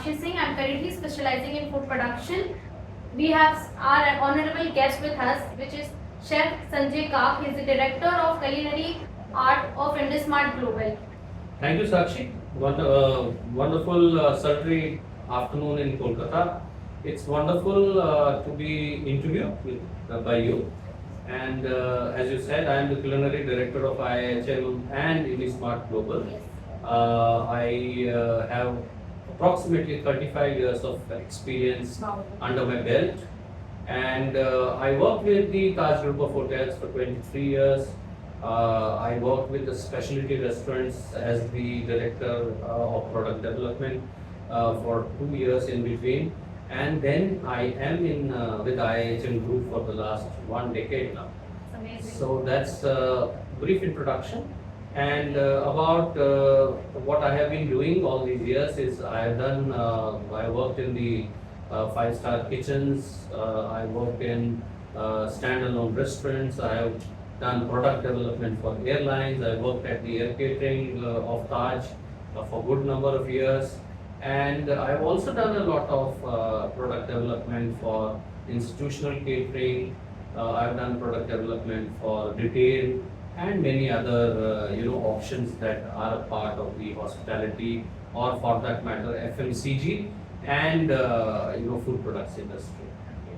Sakshi Singh. I'm currently specializing in food production. We have our honorable guest with us, which is Chef Sanjay Kak. He is the Director of Culinary Art of Indismart Global. Thank you, Sakshi. Wonderful sultry afternoon in Kolkata. It's wonderful to be interviewed by you. And as you said, I am the Culinary Director of IIHM and Indismart Global. Yes. I have approximately 35 years of experience Wow. under my belt. And I worked with the Taj Group of Hotels for 23 years. I worked with the specialty restaurants as the director of product development for 2 years in between. And then I am in with IIHM Group for the last 1 decade now. It's amazing. So that's a brief introduction. And about what I have been doing all these years is I worked in the five-star kitchens, I worked in standalone restaurants, I have done product development for airlines, I worked at the air catering of Taj for a good number of years. And I've also done a lot of product development for institutional catering. I've done product development for retail and many other options that are a part of the hospitality or for that matter FMCG and food products industry.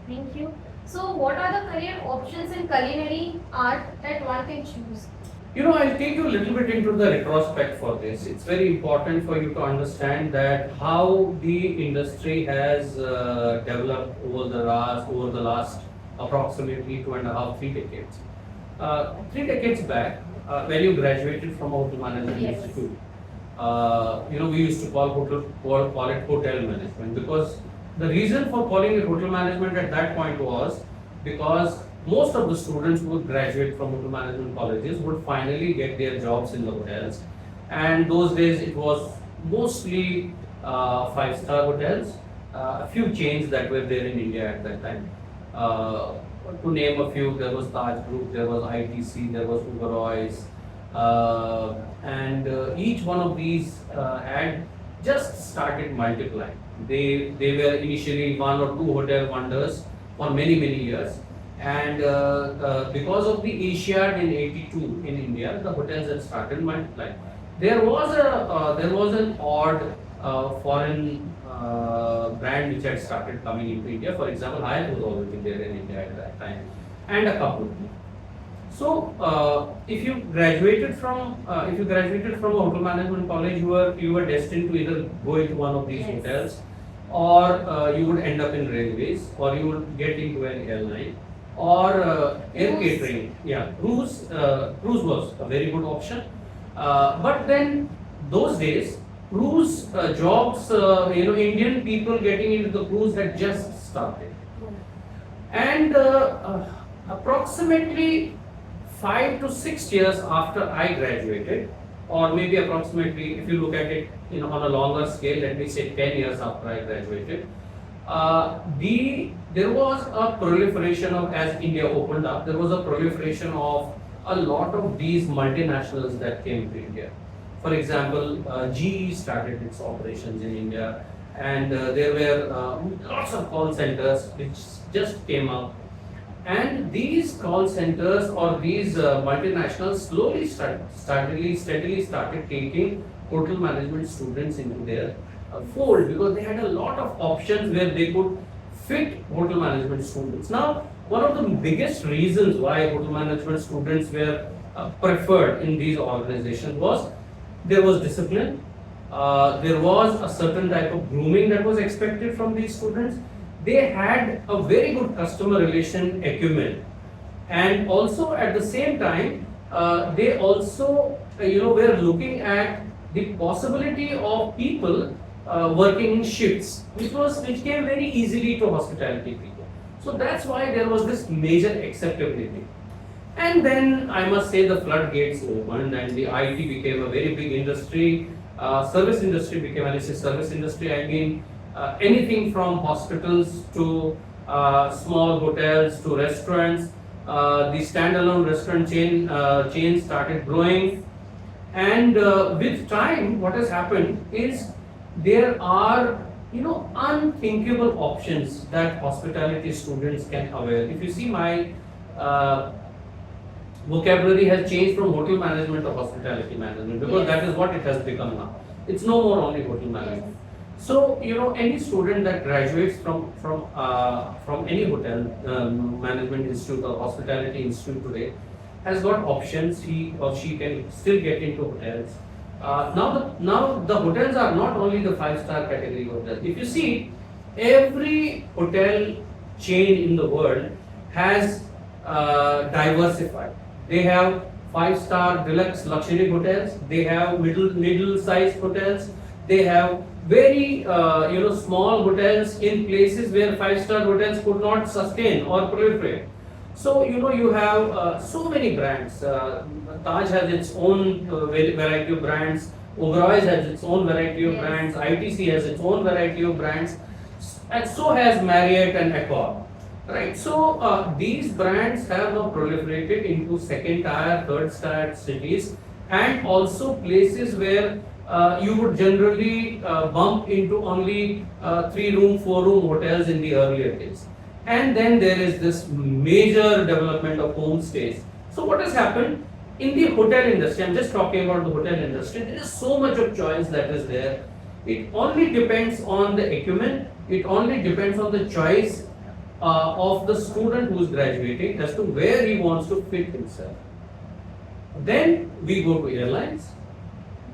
Thank you. So, what are the career options in culinary art that one can choose? I'll take you a little bit into the retrospect for this. It's very important for you to understand that how the industry has developed over the last approximately 2.5, 3 decades. 3 decades back, when you graduated from a hotel management Yes. institute, we used to call it hotel management, because the reason for calling it hotel management at that point was because most of the students who would graduate from hotel management colleges would finally get their jobs in the hotels. And those days it was mostly five-star hotels, a few chains that were there in India at that time. To name a few, there was Taj Group, there was ITC, there was Uberoy's, and each one of these had just started multiplying. They were initially 1 or 2 hotel wonders for many years. And because of the Asiad in '82 in India, the hotels had started multiplying. There was an odd foreign brand which had started coming into India. For example, Hyatt was already there in India at that time, and a couple. So, if you graduated from a hotel management college, you were destined to either go into one of these Yes. hotels, or you would end up in railways, or you would get into an airline, or air Cruise. catering. Yeah, cruise was a very good option. But then those days, cruise jobs, Indian people getting into the cruise had just started. And approximately 5 to 6 years after I graduated, or maybe approximately, if you look at it on a longer scale, let me say 10 years after I graduated, there was a proliferation of, as India opened up, there was a proliferation of a lot of these multinationals that came to India. For example, GE started its operations in India, and there were lots of call centers which just came up. And these call centers or these multinationals slowly steadily started taking hotel management students into their fold, because they had a lot of options where they could fit hotel management students. Now, one of the biggest reasons why hotel management students were preferred in these organizations was there was discipline, there was a certain type of grooming that was expected from these students. They had a very good customer relation acumen, and also at the same time, they also were looking at the possibility of people working in shifts, which came very easily to hospitality people. So that's why there was this major acceptability. And then I must say the floodgates opened and the IT became a very big industry. Service industry became, when I say service industry, I mean anything from hospitals to small hotels to restaurants. The standalone restaurant chain started growing, and with time, what has happened is there are unthinkable options that hospitality students can avail. If you see, my uh, vocabulary has changed from hotel management to hospitality management, because Yes. that is what it has become now. It's no more only hotel management. So any student that graduates from any hotel management institute or hospitality institute today has got options. He or she can still get into hotels. Now the hotels are not only the 5-star category hotels. If you see, every hotel chain in the world has diversified. They have 5-star deluxe luxury hotels. They have middle sized hotels. They have very small hotels in places where 5-star hotels could not sustain or proliferate. So you have so many brands. Taj has its own variety of brands. Oberoi has its own variety of Yes. brands. ITC has its own variety of brands, and so has Marriott and Accor. Right. So these brands have now proliferated into second tier, third tier cities, and also places where you would generally bump into only 3-room, 4-room hotels in the earlier days. And then there is this major development of homestays. So what has happened in the hotel industry? I'm just talking about the hotel industry. There is so much of choice that is there. It only depends on the acumen. It only depends on the choice of the student who is graduating as to where he wants to fit himself. Then we go to airlines.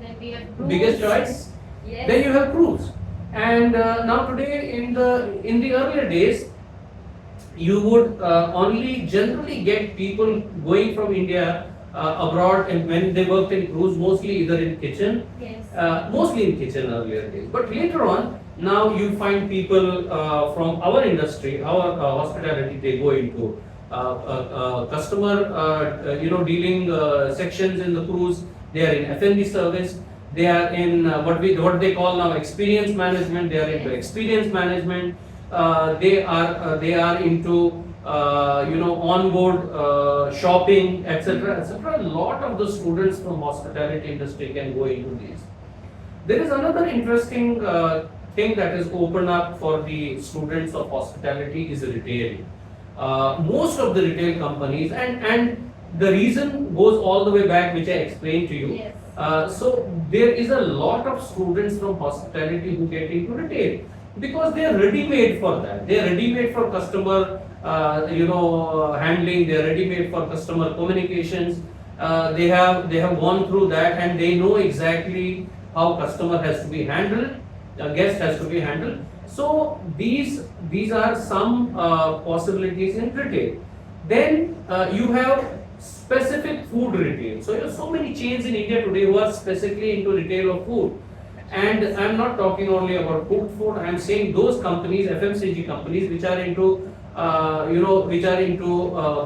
Then we have cruise. Biggest choice. Yes. Then you have cruise. And now today, in the earlier days, you would only generally get people going from India abroad, and when they worked in cruise, mostly either in kitchen, Yes. mostly in kitchen earlier days. But later on, now you find people from our industry, our hospitality, they go into customer dealing sections in the cruise. They are in F&B service. They are in what they call now experience management. They are into experience management. They are into onboard shopping, etc., etc. A lot of the students from hospitality industry can go into these. There is another interesting thing that is opened up for the students of hospitality is retail. Most of the retail companies, and the reason goes all the way back, which I explained to you. Yes. So there is a lot of students from hospitality who get into retail because they are ready-made for that. They are ready-made for customer, handling. They are ready-made for customer communications. They have gone through that, and they know exactly how customer has to be handled, guest has to be handled. So these are some possibilities in retail. Then you have specific food retail. So you have so many chains in India today who are specifically into retail of food. And I'm not talking only about cooked food. I'm saying those companies, FMCG companies, which are into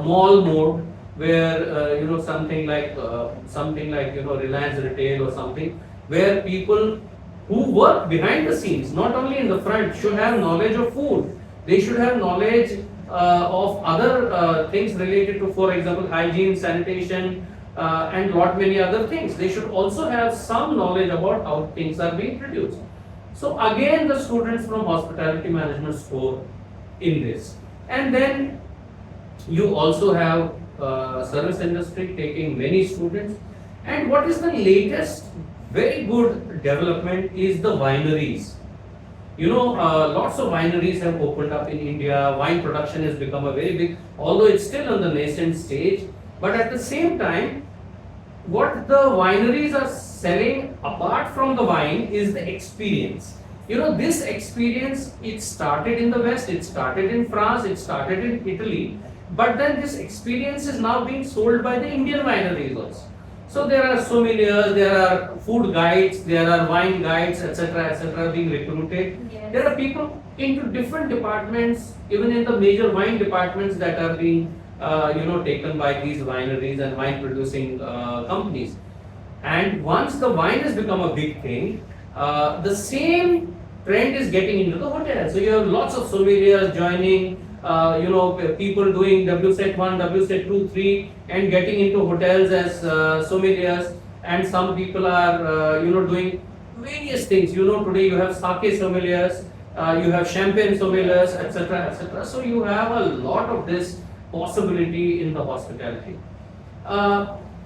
mall mode, where something like Reliance Retail or something, where people who work behind the scenes, not only in the front, should have knowledge of food. They should have knowledge of other things related to, for example, hygiene, sanitation, and lot many other things. They should also have some knowledge about how things are being produced. So again, the students from hospitality management score in this. And then you also have service industry taking many students. And what is the latest very good development is the wineries. Lots of wineries have opened up in India. Wine production has become a very big, although it's still on the nascent stage. But at the same time, what the wineries are selling apart from the wine is the experience. This experience, it started in the West, it started in France, it started in Italy, but then this experience is now being sold by the Indian wineries also. So there are sommeliers, there are food guides, there are wine guides, etc., being recruited. Yes. There are people into different departments, even in the major wine departments, that are being taken by these wineries and wine producing companies. And once the wine has become a big thing, the same trend is getting into the hotel. So you have lots of sommeliers joining, people doing WSET 1, WSET 2, 3, and getting into hotels as sommeliers. And some people are, doing various things. Today you have sake sommeliers, you have champagne sommeliers, etc., etc. So you have a lot of this possibility in the hospitality.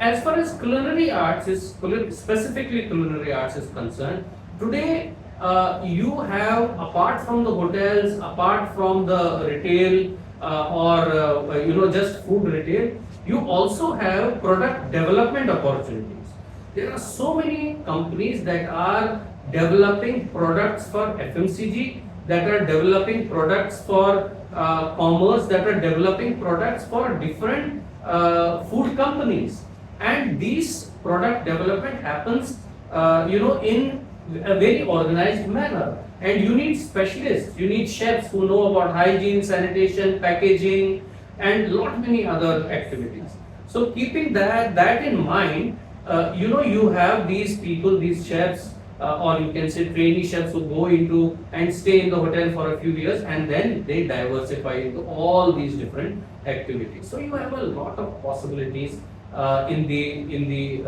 As far as culinary arts is specifically culinary arts is concerned, today you have, apart from the hotels, apart from the retail or just food retail, you also have product development opportunities. There are so many companies that are developing products for FMCG, that are developing products for commerce, that are developing products for different food companies, and this product development happens in a very organized manner, and you need specialists, you need chefs who know about hygiene, sanitation, packaging, and lot many other activities. So keeping that in mind, you have these people, these chefs, or you can say trainee chefs who go into and stay in the hotel for a few years, and then they diversify into all these different activities. So you have a lot of possibilities in the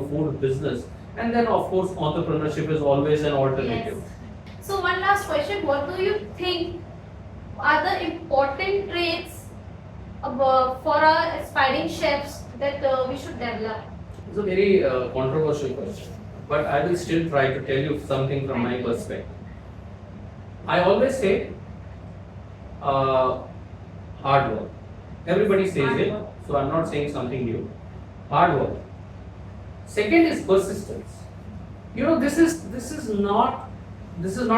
food business, and then of course entrepreneurship is always an alternative. Yes. So one last question: what do you think are the important traits for our aspiring chefs that we should develop? It's a very controversial question, but I will still try to tell you something from my perspective. I always say hard work. Everybody says it, so I'm not saying something new. Hard work. Second is persistence. This is not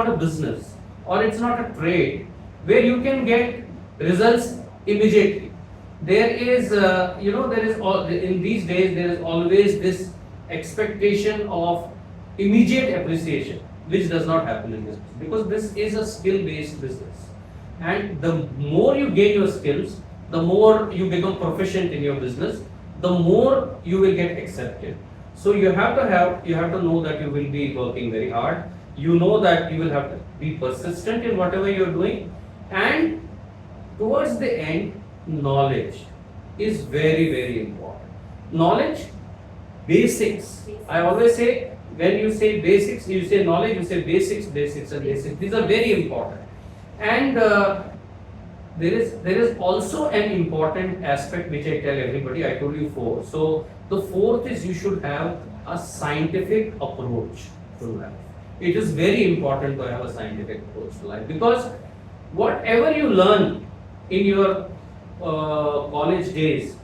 a business, or it's not a trade where you can get results immediately. There is in these days there is always this expectation of immediate appreciation, which does not happen in this business, because this is a skill-based business, and the more you gain your skills, the more you become proficient in your business, the more you will get accepted. So you have to know that you will be working very hard. You know that you will have to be persistent in whatever you're doing, and towards the end, knowledge is very, very important. Knowledge, basics. I always say, when you say basics, you say knowledge, you say basics, basics, and basics. These are very important. And there is also an important aspect which I tell everybody. I told you 4. So the 4th is you should have a scientific approach to life. It is very important to have a scientific approach to life, because whatever you learn in your college days,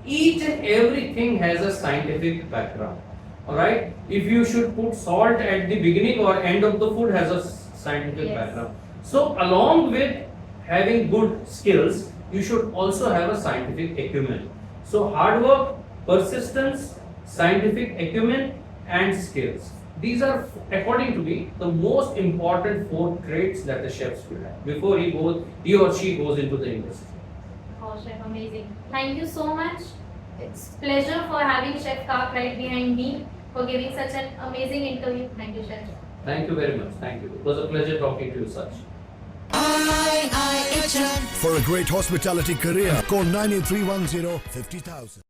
each and everything has a scientific background. Alright? If you should put salt at the beginning or end of the food, has a scientific background. So along with having good skills, you should also have a scientific acumen. So hard work, persistence, scientific acumen, and skills. These are, according to me, the most important 4 traits that the chef should have before he or she goes into the industry. Oh, Chef, amazing. Thank you so much. It's pleasure for having Chef Kak right behind me for giving such an amazing interview. Thank you, Chef. Thank you very much. Thank you. It was a pleasure talking to you, Sach. IIHM. For a great hospitality career, call 9310 50,000.